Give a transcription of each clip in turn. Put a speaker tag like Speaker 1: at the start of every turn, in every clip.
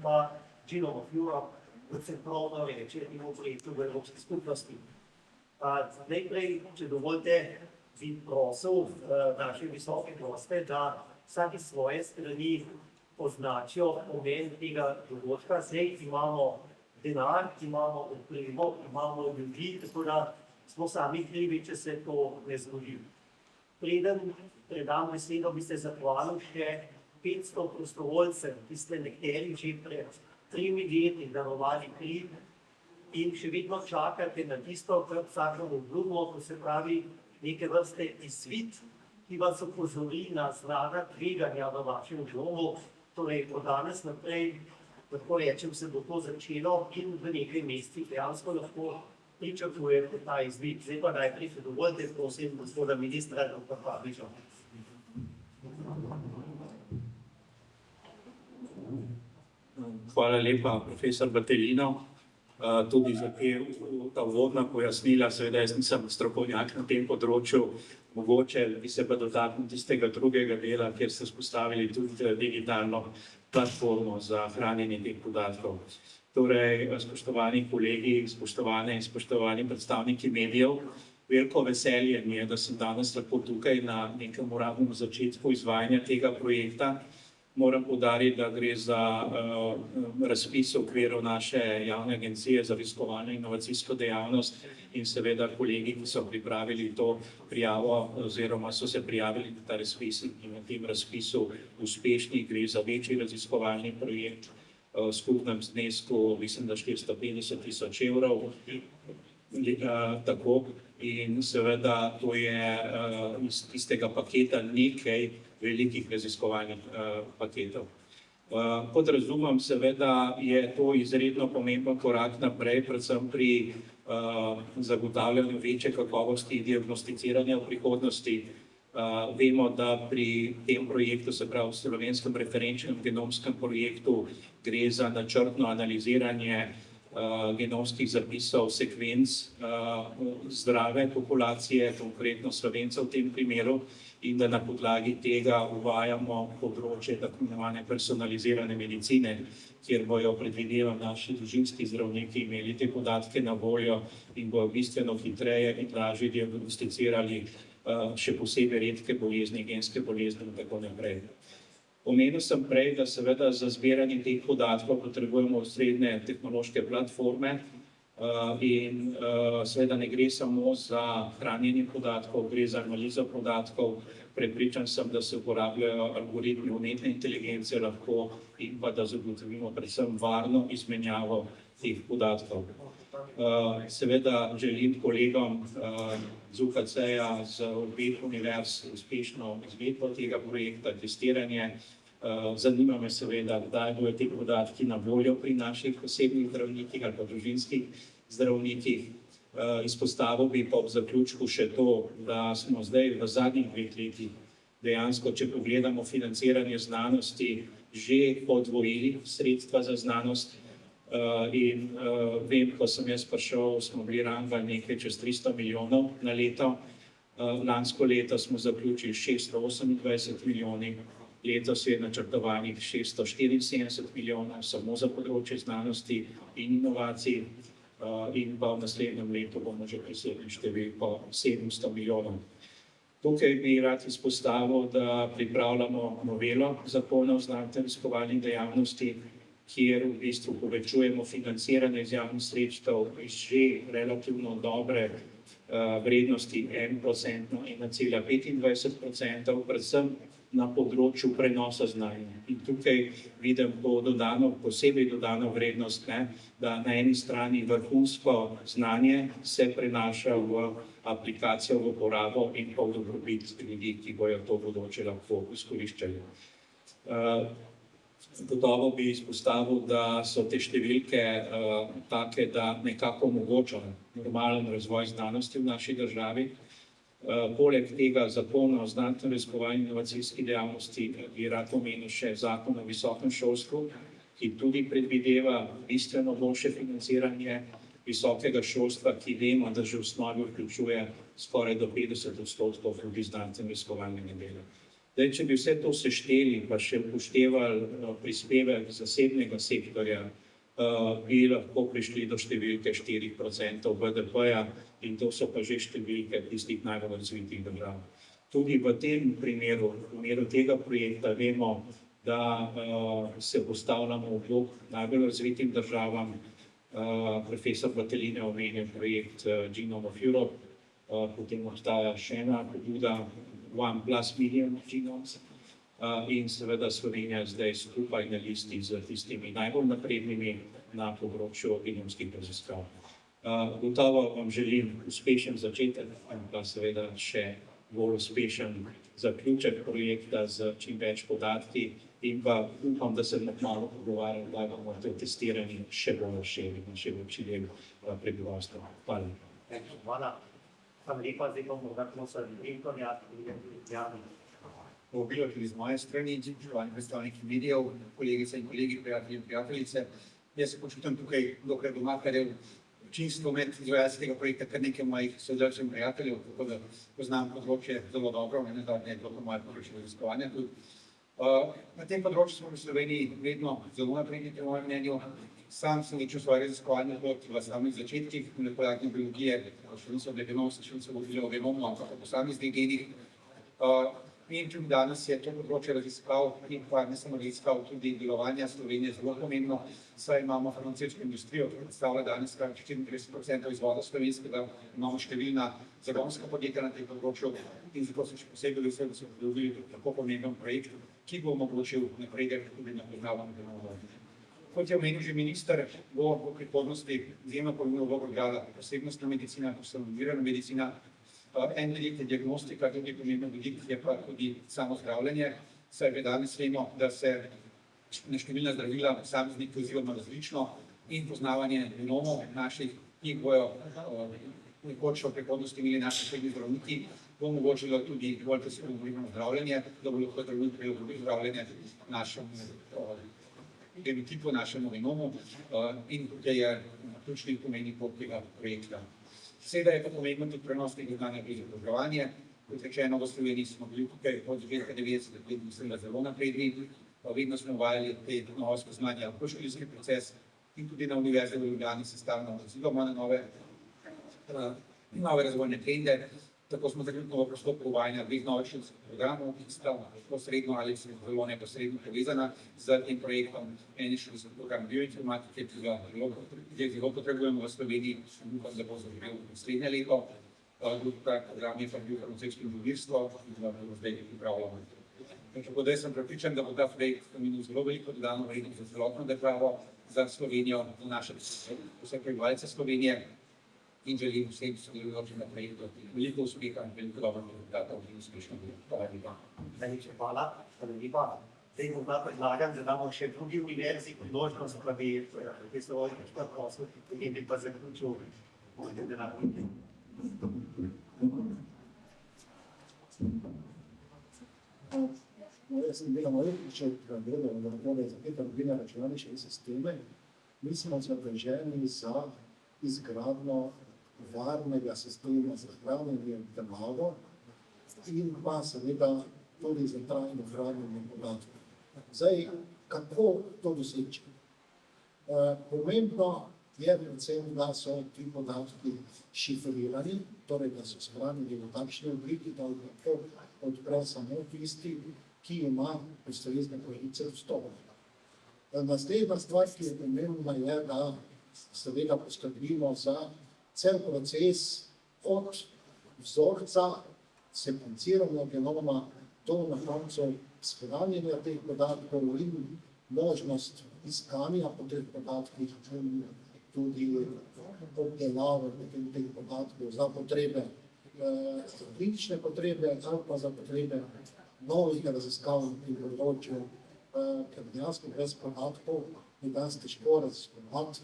Speaker 1: pa Gino of Europe, predvsem pravno večernemu projektu v Evropski skupnosti. Najprej, če dovolite, bi prosil naše visoke goste, da vsaki svoje strani označijo pomen tega dogodka. Zdaj imamo denar, imamo opremo, imamo ljudi, tako da smo sami krivi, če se to ne zgodi. Preden predam besedo, bi se zahvalil še 500 prostovoljcev, ki ste nekateri že pred 3 leti darovali kri in še vedno čakate na tisto, kar vsakemu obljubo, to se pravi neke vrste izvid, ki vas opozori na znana tveganja v vašem domu. Torej, od danes naprej, lahko rečem, se bo to začelo in v nekaj mesecih dejansko lahko pričakujete ta izvid. Zdaj pa najprej se dovolite, prosim, gospoda ministra dr. Papiča.
Speaker 2: Hvala lepa, profesor Battelino, tudi za ta uvodna pojasnila. Seveda jaz nisem strokovnjak na tem področju, mogoče bi se pa dotaknil tistega drugega dela, kjer ste vzpostavili tudi digitalno platformo za hranjenje teh podatkov. Torej, spoštovani kolegi, spoštovane in spoštovani predstavniki medijev, veliko veselje mi je, da sem danes lahko tukaj na nekem uradnem začetku izvajanja tega projekta. Moram poudariti, da gre za razpis v okviru naše javne agencije za raziskovalno inovacijsko dejavnost in seveda kolegi, ki so pripravili to prijavo oziroma so se prijavili na ta razpis in na tem razpisu uspešni. Gre za večji raziskovalni projekt v skupnem znesku, mislim, da 450 000 evrov. Tako, in seveda to je iz tistega paketa nekaj velikih raziskovalnih paketov. Kot razumem, seveda je to izredno pomemben korak naprej, predvsem pri zagotavljanju večje kakovosti diagnosticiranja v prihodnosti. Vemo, da pri tem projektu, se pravi v slovenskem referenčnem genomskem projektu, gre za načrtno analiziranje genomskih zapisov, sekvenc zdrave populacije, konkretno Slovencev v tem primeru, in da na podlagi tega uvajamo področje tako imenovane personalizirane medicine, kjer bojo, predvidevam, naši družinski zdravniki imeli te podatke na voljo in bojo bistveno hitreje in lažje diagnosticirali še posebej redke bolezni, genske bolezni in tako naprej. Omenil sem prej, da seveda za zbiranje teh podatkov potrebujemo ustrezne tehnološke platforme in seveda ne gre samo za hranjenje podatkov, gre za analizo podatkov. Prepričan sem, da se uporabljajo algoritmi umetne inteligence lahko in pa da zagotovimo predvsem varno izmenjavo teh podatkov. Seveda želim kolegom z UKC-ja, z obeh univerz uspešno izvedbo tega projekta, testiranje. Zanima me seveda, kdaj bodo ti podatki na voljo pri naših osebnih zdravnikih ali pa družinskih zdravnikih. Izpostavil bi pa v zaključku še to, da smo zdaj v zadnjih 2 letih dejansko, če pogledamo financiranje znanosti, že podvojili sredstva za znanost. In vem, ko sem jaz prišel, smo bili rangali nekaj čez 300 milijonov na leto. Lansko leto smo zaključili 628 milijoni, letos je načrtovanih 674 milijonov samo za področje znanosti in inovacij in pa v naslednjem letu bomo že presegli številko 700 milijonov. Tukaj bi rad izpostavil, da pripravljamo novelo zakona o znanstveno-raziskovalni dejavnosti, kjer v bistvu povečujemo financiranje iz javnih sredstev iz že relativno dobre vrednosti 1%, 1,25%, predvsem na področju prenosa znanja. In tukaj vidim posebej dodano vrednost, da na eni strani vrhunsko znanje se prenaša v aplikacijo, v uporabo in pa v dobrobit ljudi, ki bojo to bodoče lahko izkoriščali. Gotovo bi izpostavil, da so te številke take, da nekako omogočajo normalen razvoj znanosti v naši državi. Poleg tega zakona o znanstveno-raziskovalni inovacijski dejavnosti bi rad omenil še zakon o visokem šolstvu, ki tudi predvideva bistveno boljše financiranje visokega šolstva, ki vemo, da že v osnovi vključuje skoraj do 50% tudi znanstveno-raziskovalnega dela. Zdaj, če bi vse to sešteli, pa še upoštevali prispevek zasebnega sektorja, bi lahko prišli do številke 4% BDP-ja in to so pa že številke tistih najbolj razvitih držav. Tudi v tem primeru, v primeru tega projekta, vemo, da se postavljamo v bok najbolj razvitim državam. Profesor Battelin je omenil projekt Genome of Europe, potem obstaja še ena pobuda 1 plus million genomes in seveda Slovenija zdaj skupaj na listi z tistimi najbolj naprednimi na področju genomskih raziskav. Gotovo vam želim uspešen začetek in pa seveda še bolj uspešen zaključek projekta z čim več podatki in pa upam, da se bomo malo pogovarjali, da bomo to testiranje še bolj razširili in še večji del prebivalstva. Hvala.
Speaker 1: Hvala. Hvala lepa, zdaj bomo vrtno se Antonija in Jani.
Speaker 3: Povabilo tudi z moje strani, spoštovani predstavniki medijev, kolegice in kolegi, prijatelji in prijateljice. Jaz se počutim tukaj dokaj doma, ker je občinstvo med izvajalci tega projekta kar nekaj mojih sodelavcev in prijateljev, tako da poznam področje zelo dobro, nenazadnje je bilo moje področje raziskovanja tudi. Na tem področju smo v Sloveniji vedno zelo napredni, po mojem mnenju. Sam sem začel svoje raziskovanje v samih začetkih molekularne biologije, še niso bile genomske, še niso govorili o genomu, ampak o posameznih genih. In tudi danes je to področje raziskav in pa ne samo raziskav, tudi delovanja Slovenije zelo pomembno, saj imamo farmacevtsko industrijo, ki predstavlja danes kar 34% izvoza slovenskega, imamo številna zagonska podjetja na tem področju in zato sem še posebej vesel, da so dobili tako pomemben projekt, ki bo omogočil napredek tudi na poznavanju genoma. Kot je omenil že minister, bo v prihodnosti izjemno pomembno vlogo igrala posebnostna medicina, personalizirana medicina. En vidik je diagnostika, drugi pomemben vidik je pa tudi samo zdravljenje, saj danes vemo, da se na številna zdravila posamezniki odzivamo različno in poznavanje genomov naših, ki bojo nekoč v prihodnosti imeli naši srednji zdravniki, bo omogočilo tudi bolj personalizirano zdravljenje, da bo lahko zdravnik prilagodil zdravljenje našemu genotipu, našemu genomu in tukaj je ključni pomen tega projekta. Seveda je pa pomemben tudi prenos tega znanja v izobraževanje. Kot rečeno, v Sloveniji smo bili tukaj od začetka 90 let mislim, da zelo napredni. Vedno smo uvajali te nova spoznanja v šolski proces in tudi na Univerzi v Ljubljani se stalno odzivamo na nove razvojne trende. Tako smo trenutno v postopku uvajanja 2 novih šolskih programov, ki sta posredno ali zelo neposredno povezana z tem projektom. En je šolski program bioinformatike, ki ga zelo potrebujemo v Sloveniji, upam, da bo zaživel naslednje leto. Drugi program je pa biofarmacevtsko inženirstvo, ki ga zdaj pripravljamo. Tako da sem prepričan, da bo ta projekt pomenil zelo veliko dodano vrednost za celotno državo, za Slovenijo, za naše vse prebivalce Slovenije. In želim vsem sodelujočim na projektu veliko uspeha in veliko dobrih rezultatov in uspešno delo. Hvala lepa.
Speaker 1: Najlepša hvala. Hvala lepa. Zdaj bom predlagam, da damo še drugi univerzi priložnost, da bi profesor Vojčič prosil in bi pa zaključil denar.
Speaker 4: Jaz sem delal če gledal na nagrade za Petra Rubina računalniške sisteme. Mi smo zadolženi za izgradnjo varnega sistema za hranjenje denarja in pa seveda tudi za trajno hranjenje podatkov. Zdaj, kako to doseči? Pomembno je predvsem, da so ti podatki šifrirani, torej da so shranjeni v takšni obliki, da lahko odpre samo tisti, ki ima ustrezne pravice vstopa. Naslednja stvar, ki je pomembna, je, da seveda poskrbimo za cel proces od vzorca, sekvenciranja genoma do na koncu shranjenja teh podatkov in možnost iskanja po teh podatkih in tudi obdelave teh podatkov za potrebe, klinične potrebe ali pa za potrebe novih raziskav na tem področju, ker dejansko brez podatkov je danes težko raziskovati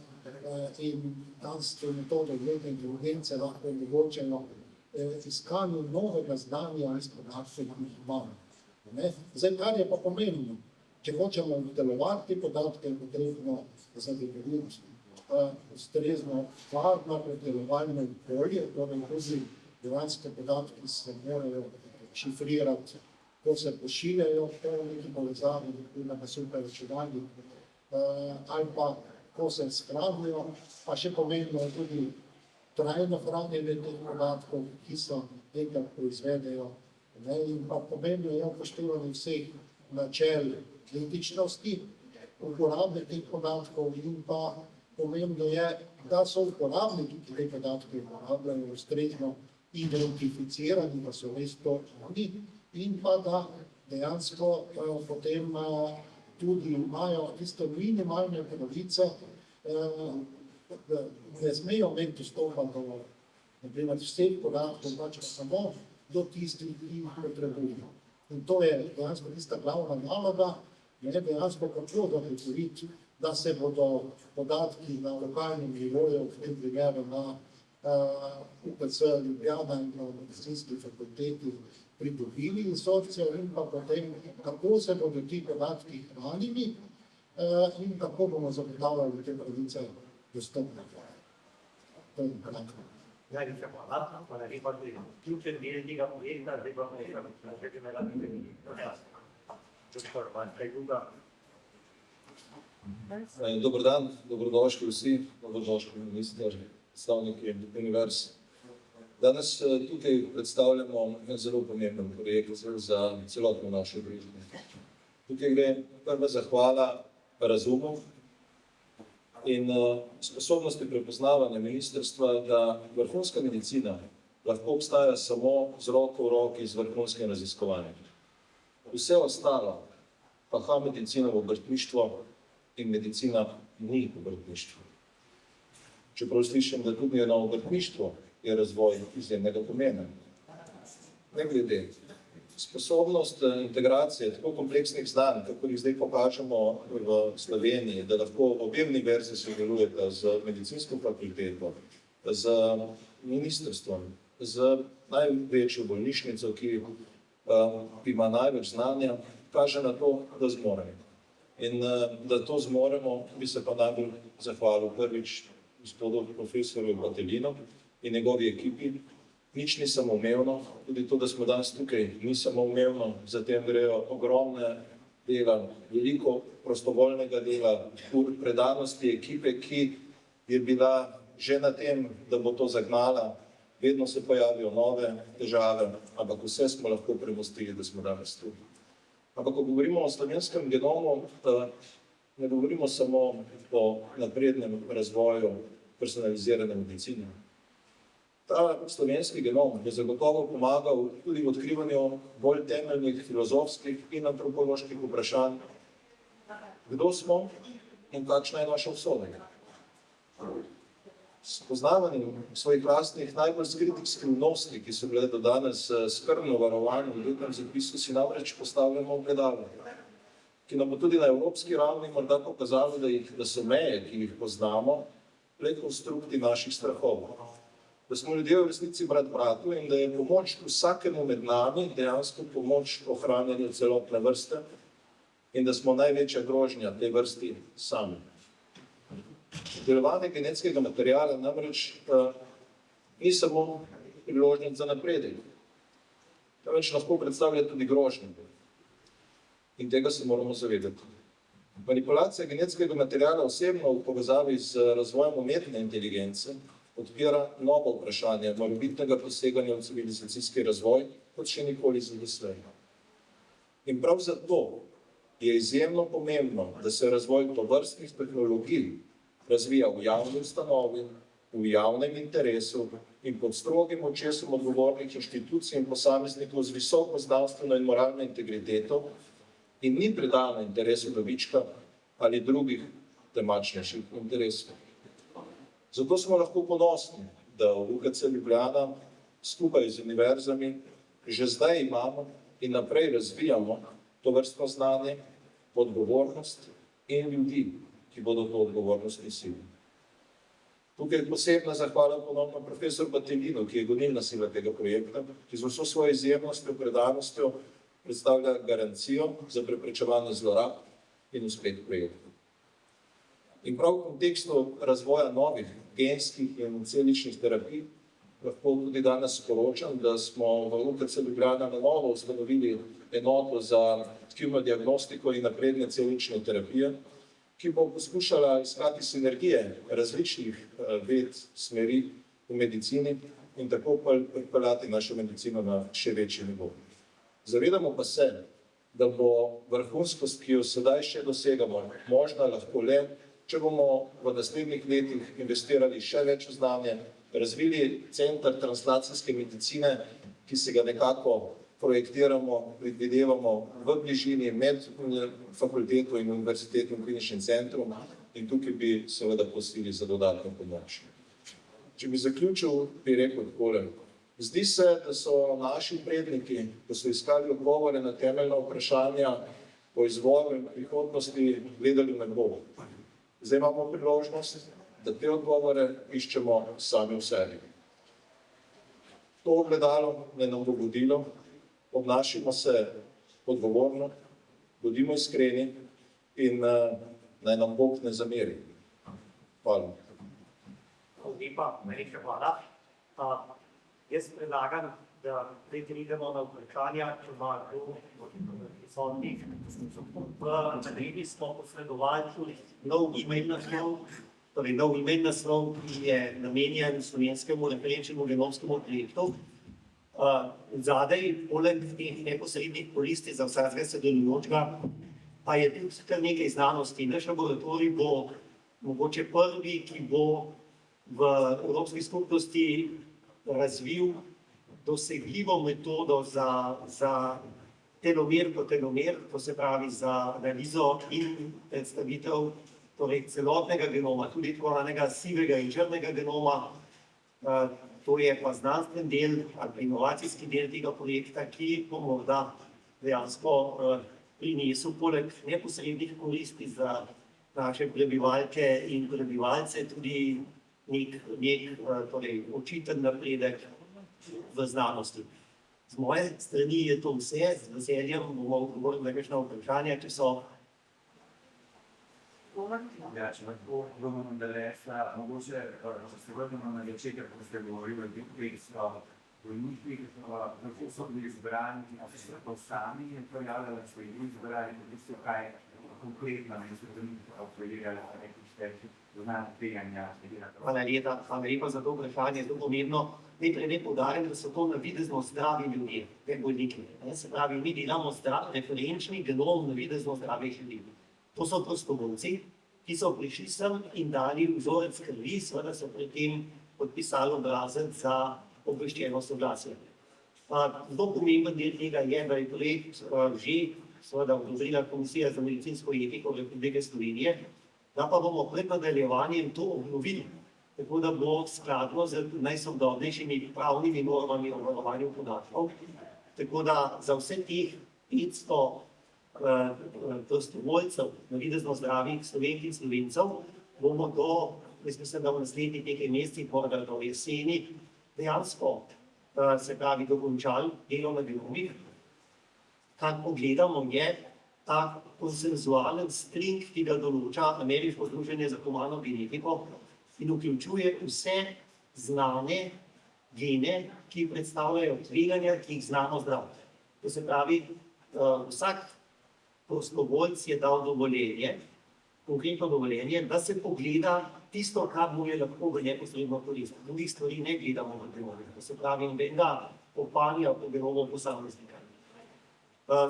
Speaker 4: in danes te metode umetne inteligence lahko omogočajo iskanju novega znanja iz podatkov, ki jih imamo. Zdaj, kar je pa pomembno, če hočemo obdelovati podatke, je potrebno zagotoviti ustrezno varno predelovalno okolje, torej tudi dejansko podatki se morajo šifrirati ko se pošiljajo po neki povezavi na superračunalnik, ali pa ko se shranijo, pa še pomembno je tudi trajno hranjenje teh podatkov, ki so enkrat proizvedejo. In pa pomembno je upoštevanje vseh načel etičnosti uporabe teh podatkov in pa pomembno je, da so uporabniki, ki te podatke uporabljajo, ustrezno identificirani, da so res to oni in pa da dejansko potem tudi imajo tiste minimalne pravice, da ne smejo imeti dostopa do naprimer vseh podatkov, pač pa samo do tistih, ki jih potrebujejo. In to je dejansko tista glavna naloga, dejansko kako zagotoviti, da se bodo podatki na lokalnem nivoju, v tem primeru na UKC Ljubljana in na Medicinski fakulteti pridobili izsorcijo in pa potem, kako se bodo ti podatki hranili in kako bomo zagotavljali te pravice dostopne. To je kratko.
Speaker 1: Najlepša hvala, hvala lepa tudi ključen del tega projekta, zdaj pa
Speaker 5: Dober dan, dobrodošli vsi, dobrodošli minister, predstavniki univerz. Danes tukaj predstavljamo en zelo pomemben projekt za celotno našo družbo. Tukaj gre prva zahvala razumu in sposobnosti prepoznavanja ministrstva, da vrhunska medicina lahko obstaja samo z roko v roki z vrhunskim raziskovanjem. Vse ostalo, pa medicina v obrtništvo in medicina ni obrtništvo. Čeprav slišim, da tudi na obrtništvo je razvoj izjemnega pomena. Ne glede. Sposobnost integracije tako kompleksnih znanj, kako jih zdaj pokažemo v Sloveniji, da lahko obe univerzi sodelujeta z medicinsko fakulteto, z ministrstvom, z največjo bolnišnico, ki ima največ znanja, kaže na to, da zmoremo. In da to zmoremo, bi se pa najbolj zahvalil prvič gospodu profesorju Battelinu in njegovi ekipi. Nič ni samoumevno, tudi to, da smo danes tukaj, ni samoumevno, zatem grejo ogromne dela, veliko prostovoljnega dela, predanosti ekipe, ki je bila že na tem, da bo to zagnala, vedno se pojavijo nove težave, ampak vse smo lahko premostili, da smo danes tu. Ampak ko govorimo o slovenskem genomu, ne govorimo samo o naprednem razvoju personalizirane medicine. Ta slovenski genom je zagotovo pomagal tudi v odkrivanju bolj temeljnih filozofskih in antropoloških vprašanj, kdo smo in kakšna je naša usoda. S poznavanjem svojih lastnih najbolj skritih skrivnosti, ki so bile do danes skrbno varovane v letnem zapisu, si namreč postavljamo ogledalo, ki nam bo tudi na evropski ravni morda pokazalo, da so meje, ki jih poznamo, le konstrukti naših strahov. Da smo ljudje v resnici brat bratu in da je pomoč vsakemu med nami dejansko pomoč ohranjanju celotne vrste in da smo največja grožnja tej vrsti sami. Delovanje genetskega materiala namreč ni samo priložnost za napredek, temveč lahko predstavlja tudi grožnje. In tega se moramo zavedati. Manipulacija genetskega materiala osebno v povezavi z razvojem umetne inteligence odpira novo vprašanje morebitnega poseganja v civilizacijski razvoj, kot še nikoli doslej. In prav zato je izjemno pomembno, da se razvoj tovrstnih tehnologij razvija v javni ustanovi, v javnem interesu in pod strogim očesom odgovornih inštitucij in posameznikov z visoko znanstveno in moralno integriteto in ni predana interesu dobička ali drugih temačnejših interesov. Zato smo lahko ponosni, da v UKC Ljubljana skupaj z univerzami že zdaj imamo in naprej razvijamo tovrstno znanje, odgovornost in ljudi, ki bodo to odgovornost nosili. Tukaj je posebna zahvala ponovno profesor Battelinu, ki je gonilna sila tega projekta, ki z vso svojo izjemnostjo, predanostjo predstavlja garancijo za preprečevanje zlorab in uspeh projekta. In prav v kontekstu razvoja novih genskih in celičnih terapij lahko tudi danes sporočam, da smo v UKC Ljubljana na novo ustanovili enoto za tkivno diagnostiko in napredne celične terapije, ki bo poskušala iskati sinergije različnih ved, smeri v medicini in tako pripeljati našo medicino na še večji nivo. Zavedamo pa se, da bo vrhunskost, ki jo sedaj še dosegamo, možna lahko le, če bomo v naslednjih letih investirali še več v znanje, razvili center translacijske medicine, ki se ga nekako projektiramo, predvidevamo v bližini med fakulteto in univerzitetnim kliničnim centrom in tukaj bi seveda prosili za dodatno pomoč. Če bi zaključil, bi rekel takole. Zdi se, da so naši predniki, ko so iskali odgovore na temeljna vprašanja o izvoru in prihodnosti, gledali v nebo. Zdaj imamo priložnost, da te odgovore iščemo sami v sebi. To ogledalo ne nam bo vodilo, obnašimo se odgovorno, bodimo iskreni in naj nam Bog ne zameri. Hvala.
Speaker 1: Lepa, najlepša hvala. Jaz predlagam, da pridemo na vprašanja, če ima kdo prisotnih. V Madridi smo posredovali tudi nov e-mail naslov, ki je namenjen slovenskemu referenčnemu genomskemu projektu. Zadaj, poleg teh neposrednih koristi za vsakega sodelujočega, pa je tudi kar nekaj znanosti. Naš laboratorij bo mogoče prvi, ki bo v Evropski skupnosti razvil dosegljivo metodo za telomer po telomer, to se pravi za analizo in predstavitev celotnega genoma, tudi tako zvanega sivega in črnega genoma. To je pa znanstven del ali pa inovacijski del tega projekta, ki bo morda dejansko prinesel poleg neposrednih koristi za naše prebivalke in prebivalce tudi nek očiten napredek v znanosti. Z moje strani je to vse, z veseljem bomo odgovorili na kakšna vprašanja, če so.
Speaker 6: Ja, če lahko bomo nadaljevali, mogoče se vrnemo na začetek, ko ste govorili o teh bolnikih, kako so bili izbrani, kako so to sami pojavljali, so jih izbrali, kako so kaj konkretno, in so tudi operirali nekih številk.
Speaker 1: Hvala lepa za to vprašanje, zelo pomembno. Najprej naj poudarim, da so to navidezno zdravi ljudje, ne bolniki. Se pravi, mi delamo referenčni genom navidezno zdravih ljudi. To so prostovoljci, ki so prišli sem in dali vzorec krvi, seveda so pri tem podpisali obrazec za obveščeno soglasje. Zelo pomemben del tega je, da je projekt že seveda odobrila Komisija za medicinsko etiko Republike Slovenije, da pa bomo pred nadaljevanjem to obnovili, tako da bo skladno z najsodobnejšimi pravnimi normami o varovanju podatkov. Tako da za vse teh 500 prostovoljcev, navidezno zdravih Slovenk in Slovencev, bomo jaz mislim, da v naslednjih nekaj mesecih, morda do jeseni, dejansko se pravi dokončali delo na genomih. Kar pogledamo je ta konsenzualen string, ki ga določa Ameriško združenje za humano genetiko in vključuje vse znane gene, ki predstavljajo tveganja, ki jih znamo zdraviti. To se pravi, vsak prostovoljec je dal dovoljenje, konkretno dovoljenje, da se pogleda tisto, kar mu je lahko v neposredno korist. Drugih stvari ne gledamo v genomih. To se pravi, nobenega kopanja po genomu posameznika.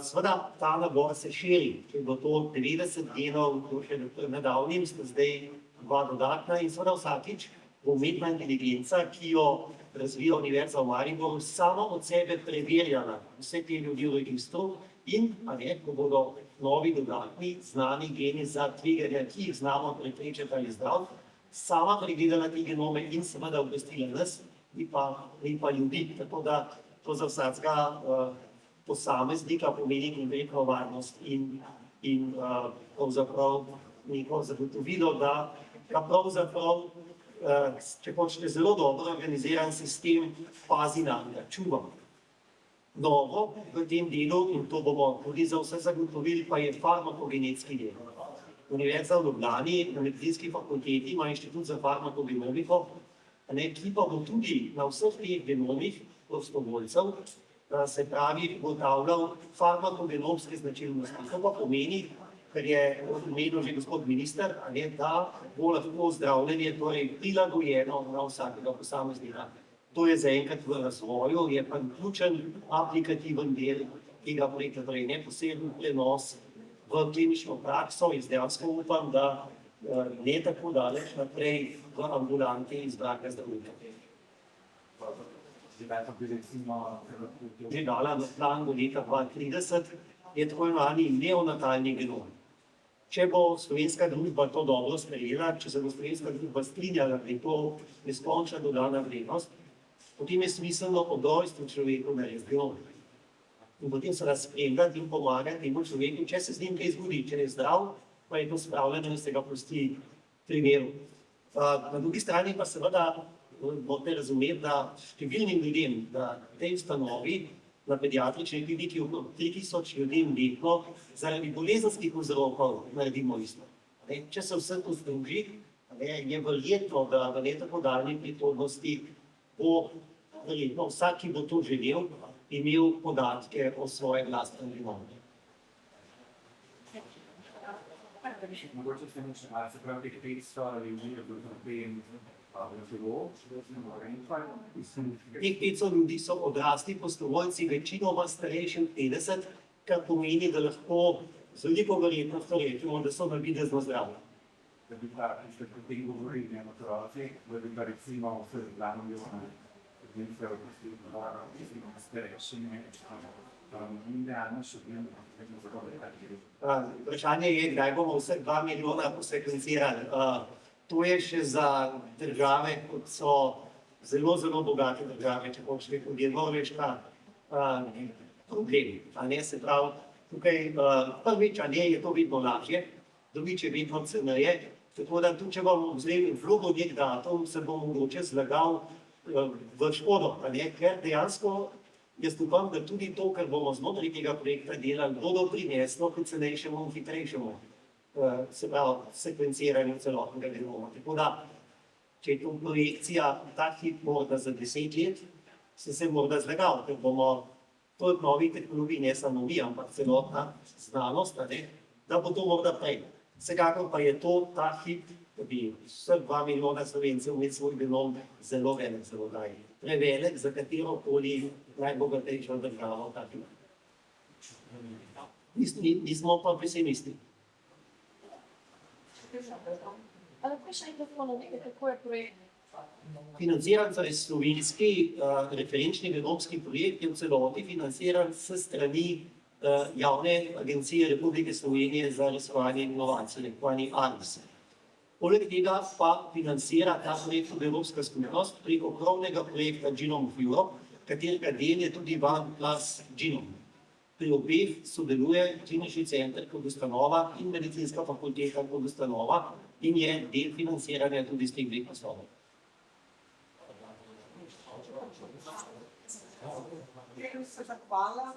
Speaker 1: Seveda, ta nabor se širi, če bo to 90 genov, to še nedavnim, sta zdaj 2 dodatna in seveda vsakič bo umetna inteligenca, ki jo razvija Univerza v Mariboru, samo od sebe preverjala vse te ljudi v registru in, ko bodo novi dodatni znani geni za tveganja, ki jih znamo preprečiti ali zdraviti, sama pregledala te genome in seveda obvestila nas, ni pa ljudi. Tako da to za vsakega posameznika pomeni konkretno varnost in pravzaprav neko zagotovilo, da pravzaprav, če hočete, zelo dobro organiziran sistem pazi nanje, čuva. Novo v tem delu, in to bomo tudi za vse zagotovili, pa je farmakogenetski del. Univerza v Ljubljani na medicinski fakulteti ima Inštitut za farmakogenomiko, ki pa bo tudi na vseh teh genomih prostovoljcev se pravi, ugotavljal farmakogenomske značilnosti. To pa pomeni, kar je omenil že gospod minister, da bo lahko zdravljenje torej prilagojeno na vsakega posameznika. To je zaenkrat v razvoju, je pa ključen aplikativen del tega projekta, torej neposreden prenos v klinično prakso in dejansko upam, da ne tako daleč naprej v ambulanti izbraka zdravnika. Že dala v plan do leta 2030 je tako imenovani neonatalni genom. Če bo slovenska družba to dobro sprejela, če se bo slovenska družba strinjala, da je to neskončna dodana vrednost, potem je smiselno od rojstva človeku narediti genom. In potem se razspremljati in pomagati temu človeku, če se z njim kaj zgodi, če je zdrav, pa je to spravljeno in se ga pusti primeru. Na drugi strani pa seveda morate razumeti, da številnim ljudem, da tej ustanovi na pediatrični kliniki okrog 3000 ljudem letno zaradi bolezenskih vzrokov naredimo isto. Če se vse to združi, je verjetno, da v ne tako daljni prihodnosti bo verjetno vsak, ki bo to želel, imel podatke o svojem lastnem genomu.
Speaker 6: Mogoče se nekaj malo, se pravi, teh 500 ljudi je bilo potem
Speaker 1: Teh 500 ljudi so odrasli prostovoljci, večinoma starejši od 50, kar pomeni, da lahko z veliko verjetnostjo rečemo, da so navidezno zdravi.
Speaker 6: Da bi pa, če ste potem govorili, ne otroci, da bi pa recimo vse glavno bilo na
Speaker 1: Vprašanje je, kdaj bomo vseh 2 milijona posekvencirali. To je še za države, kot so zelo, zelo bogate države, če hočete, kot je Norveška, problem. Se pravi, tukaj prvič, je to vedno lažje, drugič je vedno ceneje, tako da tudi, če bomo vzeli vlogo nek datum, se bom mogoče zlagal v škodo, ker dejansko jaz upam, da tudi to, kar bomo znotraj tega projekta delali, bodo prineslo k cenejšemu in hitrejšemu, se pravi, sekvenciranju celotnega genoma. Tako da, če je to projekcija ta hip morda za 10 let, se morda zlagal, ker bomo toliko novih tehnologij, ne samo mi, ampak celotna znanost, da bo to morda prej. Vsekakor pa je to ta hip, da bi vseh 2 milijona Slovencev imeli svoj genom zelo velik, zelo daljni. Prevelik za katerokoli najbogatejšo državo. Nismo pa pesimisti.
Speaker 7: Kako je projekt?
Speaker 1: Financiran, torej slovenski referenčni genomski projekt je v celoti financiran s strani Javne agencije Republike Slovenije za raziskovanje in inovacije, imenovani ARIS. Poleg tega pa financira ta projekt tudi Evropska skupnost preko krovnega projekta Genome of Europe, katerega del je tudi OnePlus Genome. Pri obeh sodeluje klinični center kot ustanova in medicinska fakulteta kot ustanova in je del financiranja tudi z teh 2 naslovov.
Speaker 8: Hvala.